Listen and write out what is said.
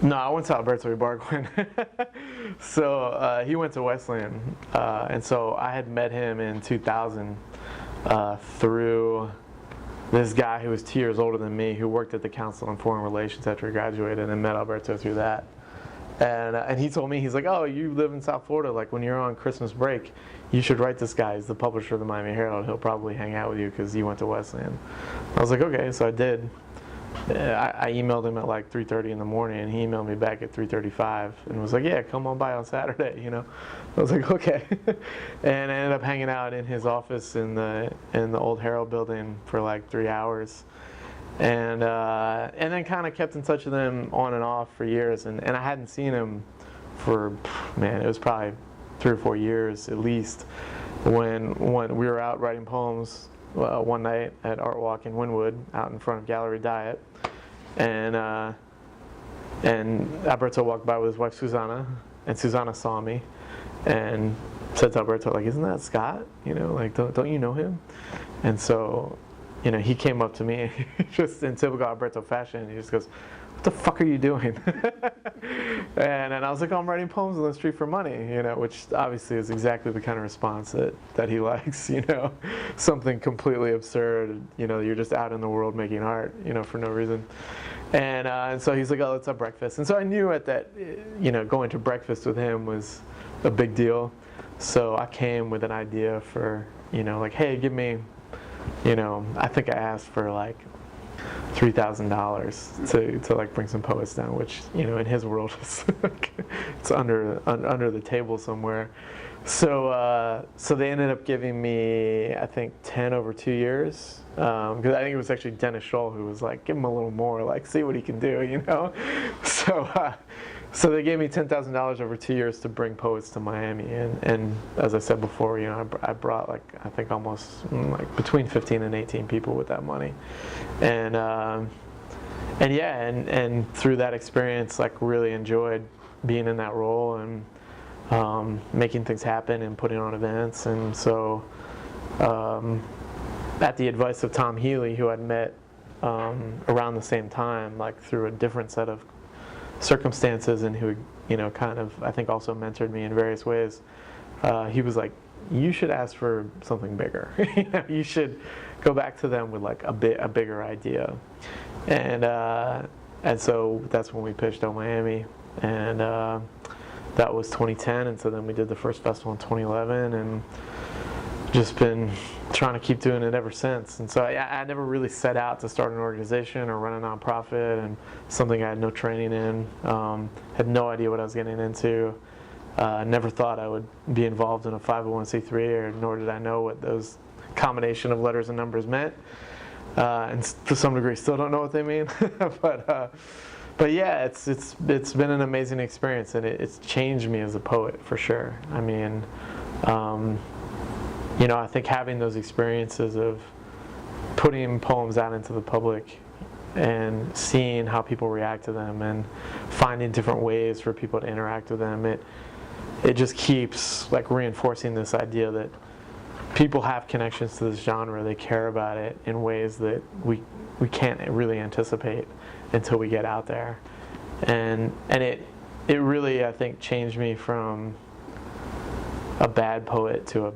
No, I went to Alberto Ibargüen. So he went to Wesleyan, and so I had met him in 2000 through this guy who was 2 years older than me, who worked at the Council on Foreign Relations after he graduated, and met Alberto through that. And he told me, he's like, oh, you live in South Florida, like when you're on Christmas break, you should write this guy. He's the publisher of the Miami Herald. He'll probably hang out with you because you went to Wesleyan. I was like, okay, so I did. I emailed him at like 3:30 in the morning, and he emailed me back at 3:35 and was like, yeah, come on by on Saturday, you know. I was like, okay. And I ended up hanging out in his office in the old Herald building for like 3 hours. And then kind of kept in touch with him on and off for years. And I hadn't seen him for, man, it was probably 3 or 4 years at least, when we were out writing poems one night at Art Walk in Wynwood, out in front of Gallery Diet, and Alberto walked by with his wife Susanna, and Susanna saw me, and said to Alberto, like, isn't that Scott? You know, like, don't you know him? And so, you know, he came up to me, just in typical Alberto fashion, he just goes, what the fuck are you doing? And I was like, oh, I'm writing poems on the street for money, you know, which obviously is exactly the kind of response that he likes, you know, something completely absurd, you know, you're just out in the world making art, you know, for no reason. And so he's like, oh, let's have breakfast. And so I knew at that, you know, going to breakfast with him was a big deal. So I came with an idea for, you know, like, hey, give me, you know, I think I asked for like $3,000 to like bring some poets down, which, you know, in his world is it's under the table somewhere. So they ended up giving me, I think, 10 over 2 years, because I think it was actually Dennis Scholl who was like, give him a little more, like, see what he can do, you know. So they gave me $10,000 over 2 years to bring poets to Miami, and as I said before, you know, I brought like, I think almost like between 15 and 18 people with that money, and yeah, and through that experience, like, really enjoyed being in that role and making things happen and putting on events. And so at the advice of Tom Healy, who I'd met around the same time, like through a different set of circumstances, and who, you know, kind of, I think, also mentored me in various ways, he was like, you should ask for something bigger. You know, you should go back to them with like a bigger idea. And so that's when we pitched Oh Miami, and that was 2010, and so then we did the first festival in 2011, and just been trying to keep doing it ever since. And so I never really set out to start an organization or run a nonprofit, and something I had no training in, had no idea what I was getting into. Never thought I would be involved in a 501c3, or nor did I know what those combination of letters and numbers meant. And to some degree still don't know what they mean. But yeah, it's been an amazing experience, and it's changed me as a poet for sure. I mean, you know, I think having those experiences of putting poems out into the public and seeing how people react to them and finding different ways for people to interact with them, it just keeps like reinforcing this idea that people have connections to this genre. They care about it in ways that we can't really anticipate until we get out there. And it really, I think, changed me from a bad poet to a